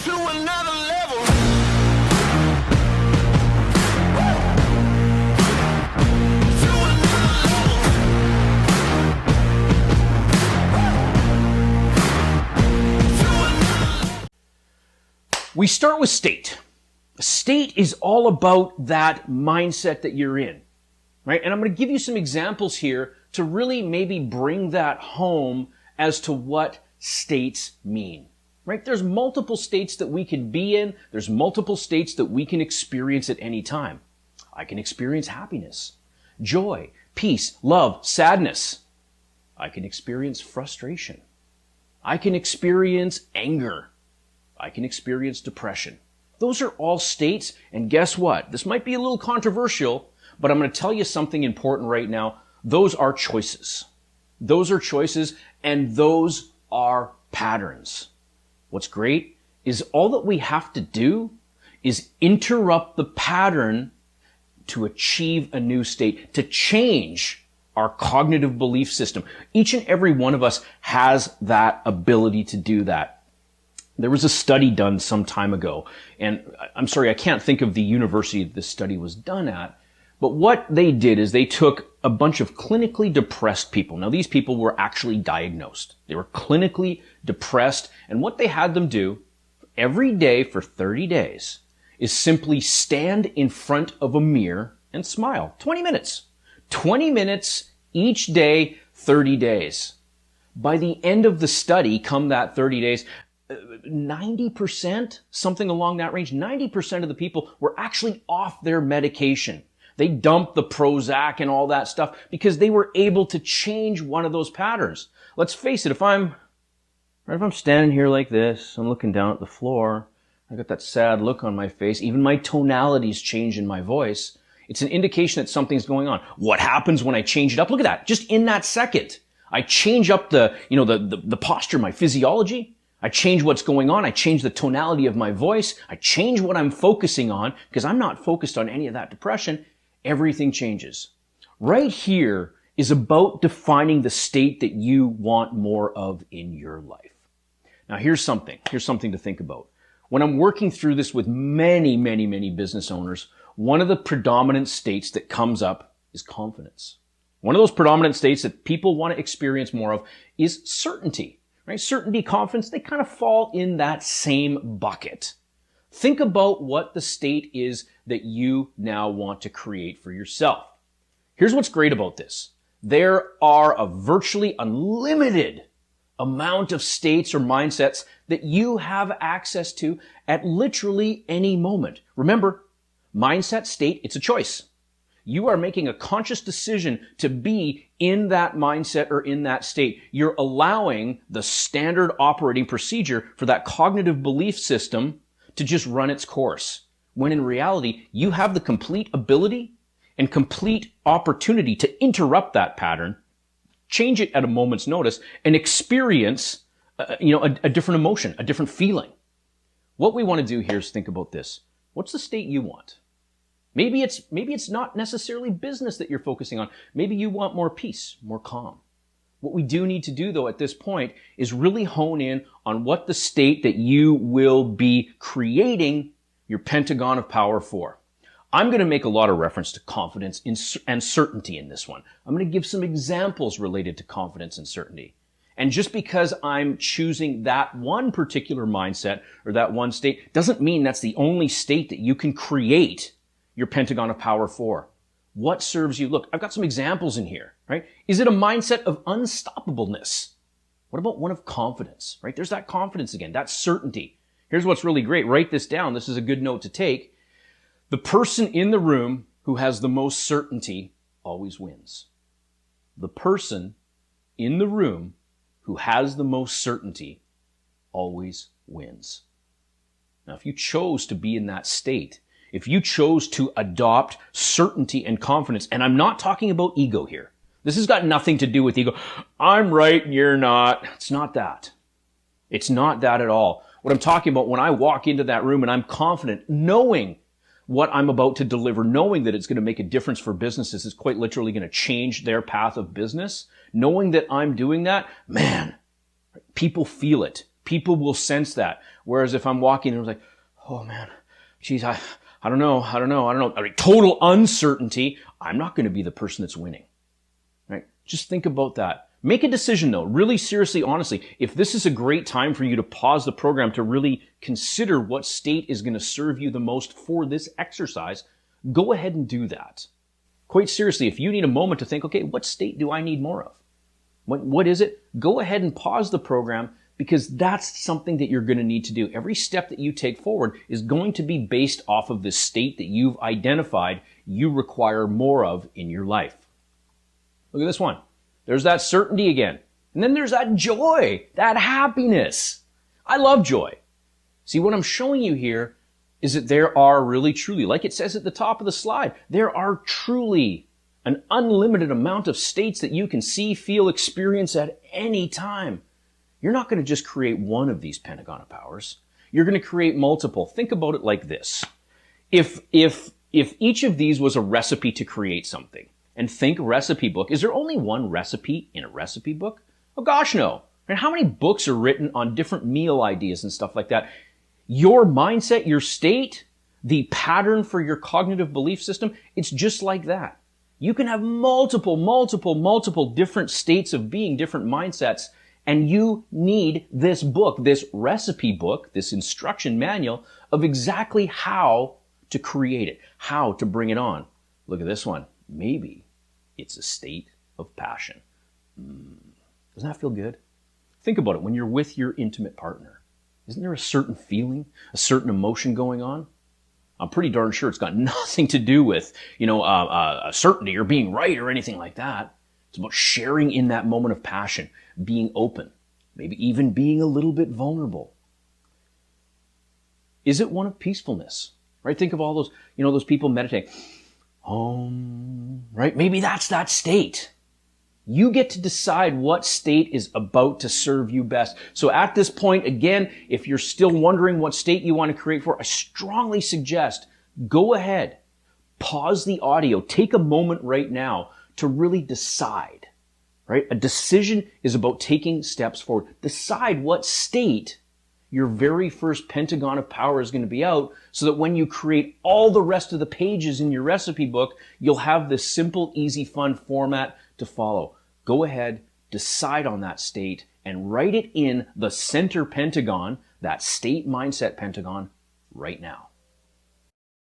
to another level. To another level. We start with state. State is all about that mindset that you're in, right? And I'm going to give you some examples here to really maybe bring that home as to what states mean, right? There's multiple states that we can be in. There's multiple states that we can experience at any time. I can experience happiness, joy, peace, love, sadness. I can experience frustration. I can experience anger. I can experience depression. Those are all states, and guess what? This might be a little controversial, but I'm going to tell you something important right now. Those are choices. Those are choices, and those are patterns. What's great is all that we have to do is interrupt the pattern to achieve a new state, to change our cognitive belief system. Each and every one of us has that ability to do that. There was a study done some time ago, and I'm sorry, I can't think of the university that this study was done at, but what they did is they took a bunch of clinically depressed people. Now, these people were actually diagnosed. They were clinically depressed, and what they had them do every day for 30 days is simply stand in front of a mirror and smile. 20 minutes. 20 minutes each day, 30 days. By the end of the study, come that 30 days, 90%, something along that range, 90% of the people were actually off their medication. They dumped the Prozac and all that stuff because they were able to change one of those patterns. Let's face it, if I'm standing here like this, I'm looking down at the floor, I got that sad look on my face, even my tonalities change in my voice, it's an indication that something's going on. What happens when I change it up? Look at that, just in that second. I change up the posture, my physiology. I change what's going on. I change the tonality of my voice. I change what I'm focusing on because I'm not focused on any of that depression. Everything changes. Right here is about defining the state that you want more of in your life. Now, here's something to think about. When I'm working through this with many, many, many business owners, one of the predominant states that comes up is confidence. One of those predominant states that people want to experience more of is certainty. Right? Certainty, confidence, they kind of fall in that same bucket. Think about what the state is that you now want to create for yourself. Here's what's great about this. There are a virtually unlimited amount of states or mindsets that you have access to at literally any moment. Remember, mindset, state, it's a choice. You are making a conscious decision to be in that mindset or in that state. You're allowing the standard operating procedure for that cognitive belief system to just run its course. When in reality, you have the complete ability and complete opportunity to interrupt that pattern, change it at a moment's notice, and experience a different emotion, a different feeling. What we want to do here is think about this. What's the state you want? Maybe it's not necessarily business that you're focusing on. Maybe you want more peace, more calm. What we do need to do, though, at this point is really hone in on what the state that you will be creating your Pentagon of Power for. I'm going to make a lot of reference to confidence and certainty in this one. I'm going to give some examples related to confidence and certainty. And just because I'm choosing that one particular mindset or that one state doesn't mean that's the only state that you can create your Pentagon of Power for. What serves you? Look, I've got some examples in here, right? Is it a mindset of unstoppableness? What about one of confidence, right? There's that confidence again, that certainty. Here's what's really great. Write this down. This is a good note to take. The person in the room who has the most certainty always wins. The person in the room who has the most certainty always wins. Now, if you chose to be in that state, if you chose to adopt certainty and confidence, and I'm not talking about ego here. This has got nothing to do with ego. I'm right and you're not. It's not that. It's not that at all. What I'm talking about, when I walk into that room and I'm confident, knowing what I'm about to deliver, knowing that it's going to make a difference for businesses, it's quite literally going to change their path of business, knowing that I'm doing that, man, people feel it. People will sense that. Whereas if I'm walking and I'm like, oh man, geez, I don't know. I mean, total uncertainty, I'm not going to be the person that's winning, right? Just think about that. Make a decision though, really seriously, honestly. If this is a great time for you to pause the program to really consider what state is going to serve you the most for this exercise, go ahead and do that. Quite seriously, if you need a moment to think, okay, what state do I need more of? What is it? Go ahead and pause the program, because that's something that you're going to need to do. Every step that you take forward is going to be based off of the state that you've identified you require more of in your life. Look at this one. There's that certainty again. And then there's that joy, that happiness. I love joy. See, what I'm showing you here is that there are really truly, like it says at the top of the slide, there are truly an unlimited amount of states that you can see, feel, experience at any time. You're not going to just create one of these Pentagon of Powers. You're going to create multiple. Think about it like this. If each of these was a recipe to create something, and think recipe book, is there only one recipe in a recipe book? Oh gosh, no. And how many books are written on different meal ideas and stuff like that? Your mindset, your state, the pattern for your cognitive belief system, it's just like that. You can have multiple different states of being, different mindsets, and you need this book, this recipe book, this instruction manual of exactly how to create it, how to bring it on. Look at this one. Maybe it's a state of passion. Doesn't that feel good? Think about it when you're with your intimate partner. Isn't there a certain feeling, a certain emotion going on? I'm pretty darn sure it's got nothing to do with, a certainty or being right or anything like that. It's about sharing in that moment of passion, being open, maybe even being a little bit vulnerable. Is it one of peacefulness? Right? Think of all those, those people meditating. Right? Maybe that's that state. You get to decide what state is about to serve you best. So at this point, again, if you're still wondering what state you want to create for, I strongly suggest go ahead, pause the audio, take a moment right now to really decide, right? A decision is about taking steps forward. Decide what state your very first Pentagon of Power is going to be out, so that when you create all the rest of the pages in your recipe book, you'll have this simple, easy, fun format to follow. Go ahead, decide on that state, and write it in the center pentagon, that state mindset pentagon, right now.